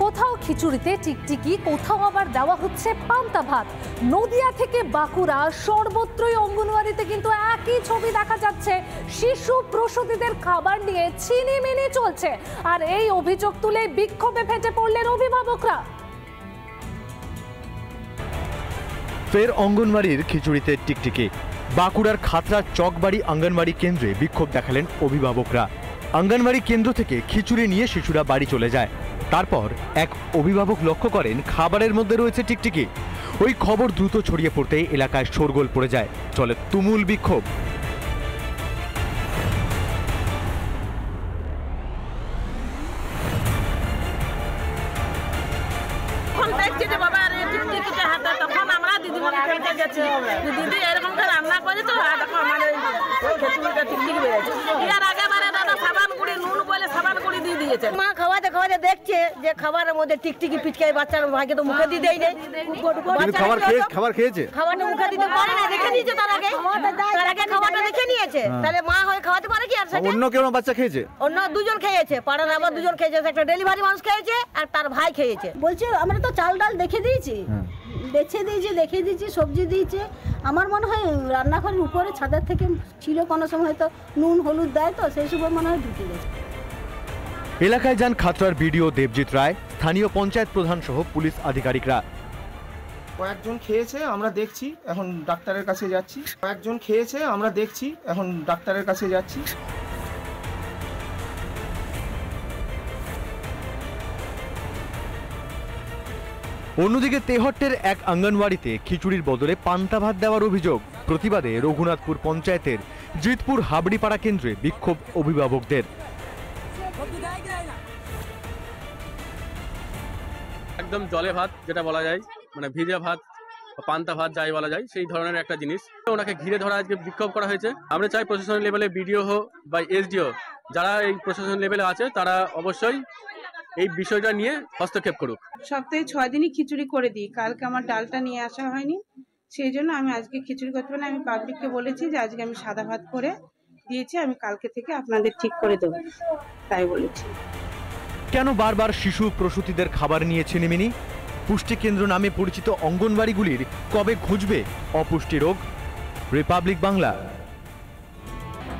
কোথাও খিচুড়িতে টিকটিকি, কোথাও আবার দেওয়া হচ্ছে পান্তা ভাত। নদিয়া থেকে বাঁকুড়া সর্বত্রই অঙ্গনওয়াড়িতে কিন্তু একই ছবি দেখা যাচ্ছে। শিশু প্রসূতিদের খাবার নিয়ে ছিনিমিনি চলছে, আর এই অভিযোগ তুলে বিক্ষোভে ফেটে পড়লেন অভিভাবকরা। ফের অঙ্গনওয়াড়ির খিচুড়িতে টিকটিকি। বাঁকুড়ার খাতড়ার চকবাড়ি অঙ্গনওয়াড়ি কেন্দ্রে বিক্ষোভ দেখালেন অভিভাবকরা। অঙ্গনওয়াড়ি কেন্দ্র থেকে খিচুড়ি নিয়ে শিশুরা বাড়ি চলে যায়। তারপর এক অভিভাবক লক্ষ্য করেন খাবারের মধ্যে রয়েছে টিকটিকি। ওই খবর দ্রুত ছড়িয়ে পড়তেই এলাকায় শোরগোল পড়ে যায়, চলে তুমুল বিক্ষোভ। দিদি এরকম রান্না করে তো টিকটিকি বেড়েছে। এর আগে বারে দাদা সাবান গুঁড়ি নুন বলে সাবান গুঁড়ি দিয়ে দিয়েছে। মা খাওয়াতে খাওয়াতে দেখছে যে খাবারের মধ্যে টিকটিকি পিচকাই বাচ্চার ভাগে তো মুখে দিয়ে দেয় নাই। খাবার খেয়েছে, খাবারটা মুখে দিতে পারে না, দেখে নিয়েছে তার আগে খাবারটা দেখে নিয়েছে। তাহলে মা হয়ে খাওয়াতে পারে কি? আর অন্য কেউ বাচ্চা খেয়েছে? অন্য দুজন খেয়েছে, পাড়ার আবার দুজন খেয়েছে, একটা ডেলিভারি মানুষ খেয়েছে আর তার ভাই খেয়েছে। বলছে আমরা তো চাল ডাল দেখে দিয়েছি, দেখিয়ে দিয়েছি, সবজি দিয়েছে। আমার মনে হয় রান্নাঘরের উপরে ছাদের থেকে ছিল, কোনো সময় তো নুন হলুদ দেয়, তো সেই সময় মনে হয় ঢুকে গেছে। এলাকায় যান খাতড়ার বিডিও দেবজিৎ রায়, স্থানীয় পঞ্চায়েত প্রধান সহ পুলিশ আধিকারিকরা। কয়েকজন খেয়েছে, আমরা দেখছি, এখন ডাক্তারের কাছে যাচ্ছি। কয়েকজন খেয়েছে, আমরা দেখছি, এখন ডাক্তারের কাছে যাচ্ছি। অন্যদিকে তেহট্টের এক অঙ্গনওয়াড়িতে খিচুড়ির বদলে পান্তা ভাত দেওয়ার অভিযোগ। প্রতিবাদে রঘুনাথপুর পঞ্চায়েতের জিতপুর হাবড়িপাড়া কেন্দ্রে বিক্ষোভ অভিভাবকদের। একদম জলে ভাত যেটা বলা যায়, মানে ভিজে ভাত, পান্তা ভাত যাই বলা যায়, সেই ধরনের একটা জিনিস। ওনাকে ঘিরে ধরা আজকে বিক্ষোভ করা হয়েছে। আমরা চাই প্রশাসন লেভেলে বিডিও হোক বা এসডিও, যারা এই প্রশাসন লেভেলে আছে তারা অবশ্যই এই বিষয়টা নিয়ে হস্তক্ষেপ করুক। সপ্তাহে 6 দিনই খিচুড়ি করে দিই। কালকে আমার ডালটা নিয়ে আসা হয়নি, সেই জন্য আমি আজকে খিচুড়ি করতে পারি। আমি পাবলিককে বলেছি যে আজকে আমি সাদা ভাত করে দিয়েছি, আমি কালকে থেকে আপনাদের ঠিক করে দেবো, তাই বলেছি। কেন বারবার শিশু প্রসূতিদের খাবার নিয়ে ছিনিমিনি? পুষ্টি কেন্দ্র নামে পরিচিত অঙ্গনওয়াড়িগুলির কবে ঘুচবে অপুষ্টি রোগ? রিপাবলিক বাংলা।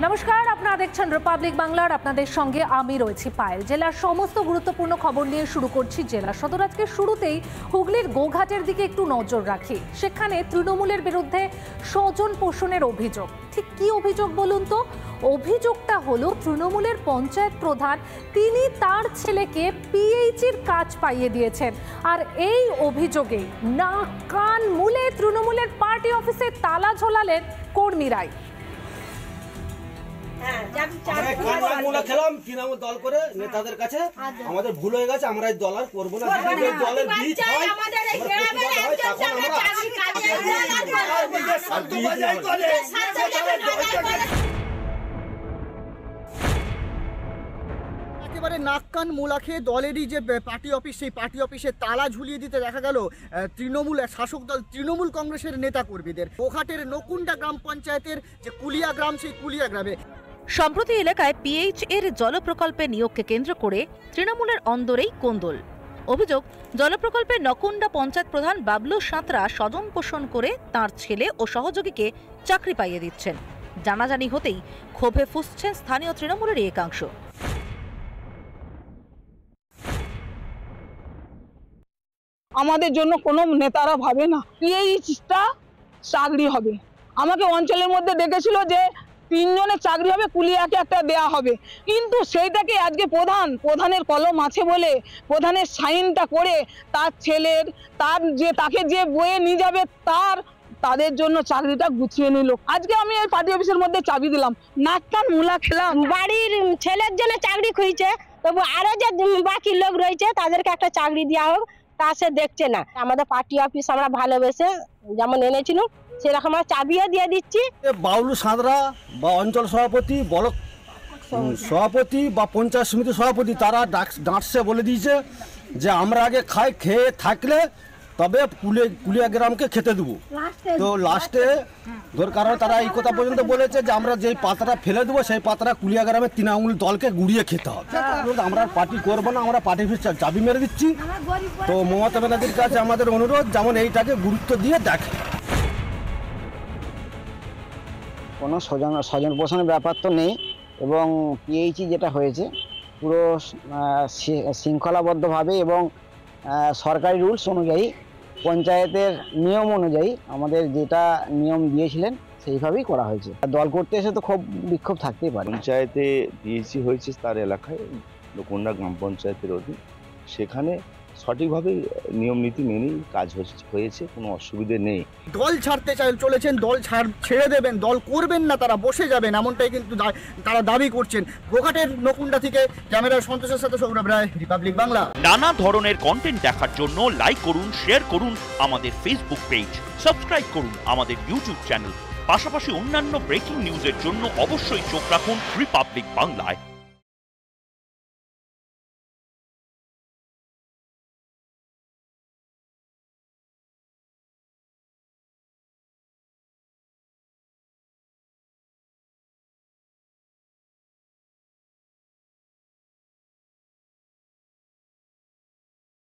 নমস্কার, আপনারা দেখছেন রিপাবলিক বাংলার, আপনাদের সঙ্গে আমি রয়েছি পায়েল। জেলার সমস্ত গুরুত্বপূর্ণ খবর নিয়ে শুরু করছি জেলা সদর। আজকে শুরুতেই হুগলির গোঘাটের দিকে একটু নজর রাখি। সেখানে তৃণমূলের বিরুদ্ধে স্বজন পোষণের অভিযোগ। ঠিক কি অভিযোগ বলুন তো? অভিযোগটা হলো তৃণমূলের পঞ্চায়েত প্রধান, তিনি তার ছেলেকে পিএইচির কাজ পাইয়ে দিয়েছেন। আর এই অভিযোগে নাক কান মুলে তৃণমূলের পার্টি অফিসে তালা ঝোলালেন কর্মীরাই। খেলাম তৃণমূল দল করে নেতাদের কাছে, আমাদের ভুল হয়ে গেছে, আমরা এই দল আর করবো না। দলের বীজ হয় একেবারে নাক কান মোলা খেয়ে দলেরই যে পার্টি অফিস, সেই পার্টি অফিসে তালা ঝুলিয়ে দিতে দেখা গেল তৃণমূল শাসক দল তৃণমূল কংগ্রেসের নেতা কর্মীদের। গোঘাটের নকুন্ডা গ্রাম পঞ্চায়েতের যে কুলিয়া গ্রাম, সেই কুলিয়া গ্রামে সম্প্রতি এলাকায় পিএইচ এর জলপ্রকল্পে নিয়োগকে কেন্দ্র করে তৃণমূলের অন্দরেই কোন্দল। অভিযোগ, জলপ্রকল্পে নকুন্ডা পঞ্চায়েত প্রধান বাবলু সাঁতরা স্বজন পোষণ করে তাঁর ছেলে ও সহযোগীকে চাকরি পাইয়ে দিচ্ছেন। জানাজানি হতেই ক্ষোভে ফুঁসছেন স্থানীয় তৃণমূলের একাংশ। আমাদের জন্য কোনো নেতারা ভাবে না পিএইচটা চাকরি হবে। আমাকে অঞ্চলের মধ্যে ডেকেছিল যে 3 জনের চাকরি হবে, কুলিয়াকে একটা দেয়া হবে, কিন্তু সেইটাকে আজকে প্রধানের কলম আছে বলে প্রধানের সাইনটা করে তার ছেলের, তাকে যে বয়ে নিয়ে যাবে তাদের জন্য চাকরিটা গুছিয়ে নিল। আজকে আমি এই পার্টি অফিসের মধ্যে চাবি দিলাম, নাক কান মুলা খেলাম। বাড়ির ছেলের জন্য চাকরি খুঁজছে, তবু আরো যে বাকি লোক রয়েছে তাদেরকে একটা চাকরি দেওয়া হোক, তা সে দেখছে না। আমাদের পার্টি অফিস আমরা ভালোবেসে যেমন এনেছিলাম সেরকম আমরা চাবিও দিয়ে দিচ্ছি। বাবলু সাঁতরা বা অঞ্চল সভাপতি, ব্লক সভাপতি বা পঞ্চায়েত সমিতি সভাপতি, তারা ডাকসে বলে দিয়েছে যে আমরা আগে খেয়ে থাকলে তবে কুলিয়া গ্রামকে খেতে দেবো। তো লাস্টে কারণ তারা এই কথা পর্যন্ত বলেছে যে আমরা যেই পাতাটা ফেলে দেবো সেই পাতাটা কুলিয়া গ্রামের তৃণমূল দলকে গুড়িয়ে খেতে হবে। আমরা পার্টি করবো না, আমরা পার্টি অফিস চাবি মেরে দিচ্ছি। তো মমতা ব্যানার্জির কাছে আমাদের অনুরোধ যেমন এইটাকে গুরুত্ব দিয়ে দেখে। কোনো স্বজন পোষণের ব্যাপার তো নেই, এবং পিএইচই যেটা হয়েছে পুরো শৃঙ্খলাবদ্ধভাবে এবং সরকারি রুলস অনুযায়ী, পঞ্চায়েতের নিয়ম অনুযায়ী আমাদের যেটা নিয়ম দিয়েছিলেন সেইভাবেই করা হয়েছে। দল করতে এসে তো খুব বিক্ষোভ থাকতেই পারে। পঞ্চায়েতে পিএইচি হয়েছে তার এলাকায় নকুন্ডা গ্রাম পঞ্চায়েতের অধীন, সেখানে সঠিকভাবে নিয়ম নীতি মেনেই কাজ হয়েছে, কোনো অসুবিধে নেই। দল ছাড়তে চলেছেন, দল ছেড়ে দেবেন, দল করবেন না, তারা বসে যাবেন, এমনটাই কিন্তু তারা দাবি করছেন। গোঘাটের নকুন্ডা থেকে ক্যামেরার সন্তোষের সাথে সৌরভ রায়, রিপাবলিক বাংলা। নানা ধরনের কন্টেন্ট দেখার জন্য লাইক করুন, শেয়ার করুন আমাদের ফেসবুক পেজ, সাবস্ক্রাইব করুন আমাদের ইউটিউব চ্যানেল। পাশাপাশি অন্যান্য ব্রেকিং নিউজের জন্য অবশ্যই চোখ রাখুন রিপাবলিক বাংলায়।